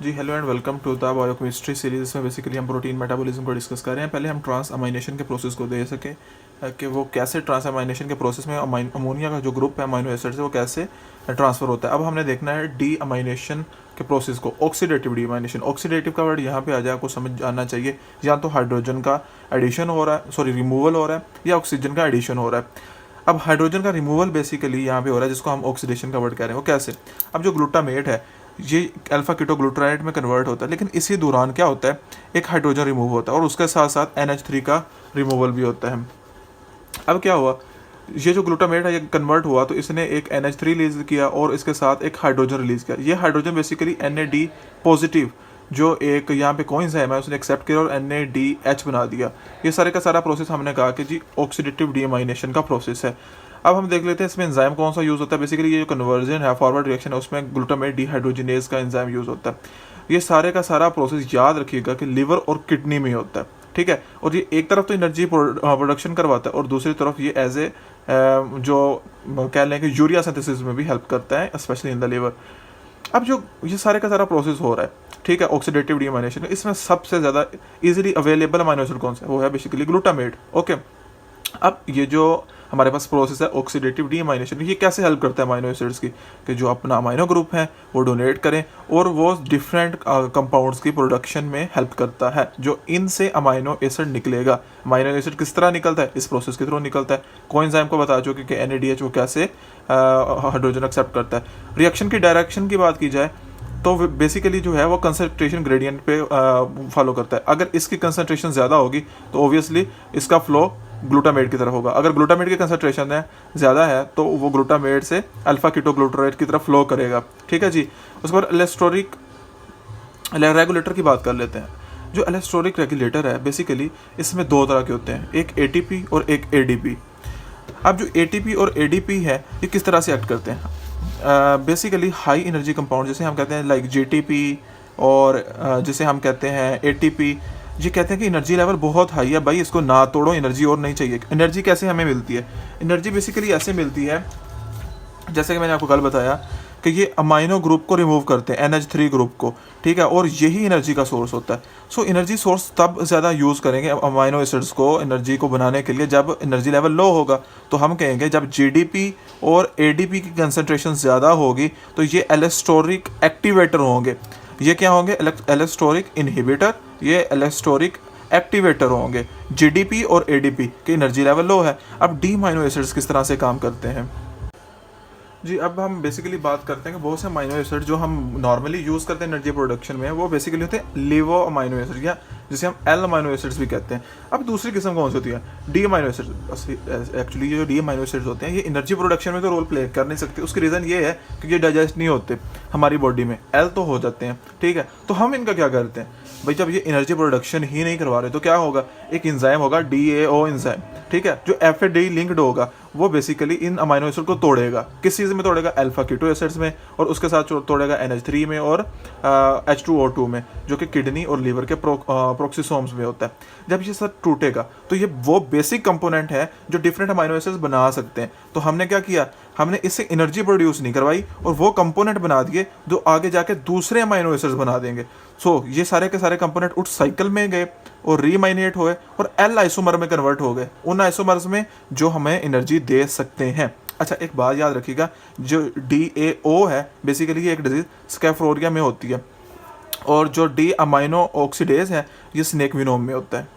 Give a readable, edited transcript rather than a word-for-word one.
Ji hello and welcome to the biochemistry series. इसमें basically हम protein metabolism को discuss कर रहे हैं। पहले हम ट्रांस अमाइनेशन के प्रोसेस को दे सके कि वो कैसे ट्रांस अमाइनेशन के प्रोसेस में अमोनिया का जो ग्रुप है अमाइनो एसिड से वो कैसे ट्रांसफर होता है। अब हमने देखना है डी अमाइनेशन के प्रोसेस को, ऑक्सीडेटिव डी अमाइनेशन। ऑक्सीडेटिव का वर्ड यहाँ पे आ जाए आपको समझ आना चाहिए, या तो हाइड्रोजन का एडिशन हो रहा है, सॉरी रिमूवल हो रहा है, या ऑक्सीजन का एडिशन हो रहा है। अब हाइड्रोजन का रिमूवल बेसिकली यहाँ पे हो रहा है, जिसको हम ऑक्सीडेशन का वर्ड कह रहे हैं। वो कैसे? अब जो ग्लूटामेट है ये अल्फा कीटोग्लूटाराइड में कन्वर्ट होता है, लेकिन इसी दौरान क्या होता है, एक हाइड्रोजन रिमूव होता है और उसके साथ साथ NH3 का रिमूवल भी होता है। अब क्या हुआ, ये जो ग्लूटामेट है ये कन्वर्ट हुआ तो इसने एक NH3 रिलीज किया और इसके साथ एक हाइड्रोजन रिलीज किया। ये हाइड्रोजन बेसिकली NAD पॉजिटिव जो एक यहाँ पे कोएंजाइम है उसने एक्सेप्ट किया और NADH बना दिया। ये सारे का सारा प्रोसेस हमने कहा कि जी ऑक्सीडेटिव डीअमाइनेशन का प्रोसेस है। अब हम देख लेते हैं इसमें एंजाइम कौन सा यूज़ होता है। बेसिकली ये जो कन्वर्जन है, फॉरवर्ड रिएक्शन है, उसमें ग्लूटामेट डिहाइड्रोजिनेज का एंजाइम यूज़ होता है। ये सारे का सारा प्रोसेस याद रखिएगा कि लिवर और किडनी में होता है, ठीक है। और ये एक तरफ तो एनर्जी प्रोडक्शन करवाता है और दूसरी तरफ ये एज ए जो कह लें कि यूरिया सिंथेसिस में भी हेल्प करता है, स्पेशली इन द लिवर। अब जो ये सारे का सारा प्रोसेस हो रहा है, ठीक है, ऑक्सीडेटिव डीअमाइनेशन, इसमें सबसे ज़्यादा इजीली अवेलेबल अमाइनो एसिड कौन सा है? वो है बेसिकली ग्लूटामेट। ओके, अब ये जो हमारे पास प्रोसेस है ऑक्सीडेटिव डीअमाइनेशन, ये कैसे हेल्प करता है अमाइनो एसिड्स की, कि जो अपना अमाइनो ग्रुप है वो डोनेट करें और वो डिफरेंट कंपाउंड्स की प्रोडक्शन में हेल्प करता है। जो इनसे अमाइनो एसिड निकलेगा, अमाइनो एसिड किस तरह निकलता है, इस प्रोसेस के थ्रू निकलता है। कोएंजाइम को बता चुके कि NADH वो कैसे हाइड्रोजन एक्सेप्ट करता है। रिएक्शन की डायरेक्शन की बात की जाए तो बेसिकली जो है वो कंसंट्रेशन ग्रेडियंट पे फॉलो करता है। अगर इसकी कंसंट्रेशन ज़्यादा होगी तो ऑब्वियसली इसका फ्लो ग्लूटामेट की तरफ होगा। अगर ग्लूटामेट की कंसंट्रेशन है ज़्यादा है तो वो ग्लूटामेट से अल्फा कीटोग्लूटाराइड की तरफ फ्लो करेगा, ठीक है जी। उस पर एलेस्टोरिक रेगुलेटर की बात कर लेते हैं। जो एलेस्टोरिक रेगुलेटर है बेसिकली इसमें दो तरह के होते हैं, एक ATP और एक ADP। अब जो ATP और ADP है ये किस तरह से एक्ट करते हैं? बेसिकली हाई एनर्जी कंपाउंड जैसे हम कहते हैं लाइक JTP और जिसे हम कहते हैं ATP, ये कहते हैं कि एनर्जी लेवल बहुत हाई है भाई, इसको ना तोड़ो, एनर्जी और नहीं चाहिए। एनर्जी कैसे हमें मिलती है? एनर्जी बेसिकली ऐसे मिलती है जैसे कि मैंने आपको कल बताया कि ये अमाइनो ग्रुप को रिमूव करते हैं, NH3 ग्रुप को, ठीक है, और यही एनर्जी का सोर्स होता है। सो एनर्जी सोर्स तब ज़्यादा यूज़ करेंगे अमाइनो एसिड्स को एनर्जी को बनाने के लिए जब एनर्जी लेवल लो होगा। तो हम कहेंगे जब GDP और ADP की कंसनट्रेशन ज़्यादा होगी तो ये एलेस्टोरिक एक्टिवेटर होंगे। ये क्या होंगे? एलेस्टोरिक इनहिबिटर, ये एलेस्टोरिक एक्टिवेटर होंगे। GDP और ADP की एनर्जी लेवल लो है। अब डी अमाइनो एसिड्स किस तरह से काम करते हैं जी? अब हम बेसिकली बात करते हैं कि बहुत से अमाइनो एसिड जो हम नॉर्मली यूज़ करते हैं एनर्जी प्रोडक्शन में वो बेसिकली होते हैं लिवो अमाइनो एसिड, या जिसे हम L अमाइनो एसिड्स भी कहते हैं। अब दूसरी किस्म कौन सी होती है? D amino acid. एक्चुअली ये जो डी अमाइनो एसिड्स होते हैं ये एनर्जी प्रोडक्शन में तो रोल प्ले कर नहीं सकते। उसकी रीज़न ये है कि ये डाइजेस्ट नहीं होते हमारी बॉडी में, L तो हो जाते हैं, ठीक है। तो हम इनका क्या करते हैं भाई, जब ये एनर्जी प्रोडक्शन ही नहीं करवा रहे तो क्या होगा, एक एंजाइम होगा DAO एंजाइम, ठीक है, जो FAD लिंक्ड होगा, वो बेसिकली इन अमाइनो एसिड को तोड़ेगा। किस चीज़ में तोड़ेगा? अल्फा कीटो एसिड्स में, और उसके साथ तोड़ेगा NH3 में और H2O2 में, जो कि किडनी और लीवर के प्रोक्सिसोम्स में होता है। जब ये सब टूटेगा तो ये वो बेसिक कंपोनेंट है जो डिफरेंट अमाइनो एसिड्स बना सकते हैं। तो हमने क्या किया, हमने इससे एनर्जी प्रोड्यूस नहीं करवाई और वो कंपोनेंट बना दिए जो आगे जाके दूसरे अमाइनो एसिड्स बना देंगे। सो ये सारे के सारे कंपोनेंट उस साइकिल में गए और रीमाइनेट हुए और L आइसोमर में कन्वर्ट हो गए, उन आइसोमर्स में जो हमें एनर्जी दे सकते हैं। अच्छा, एक बात याद रखिएगा, जो DAO है बेसिकली ये एक डिजीज स्कैफरोरिया में होती है और जो डी अमाइनो ऑक्सीडेज है ये स्नेक विनोम में होता है।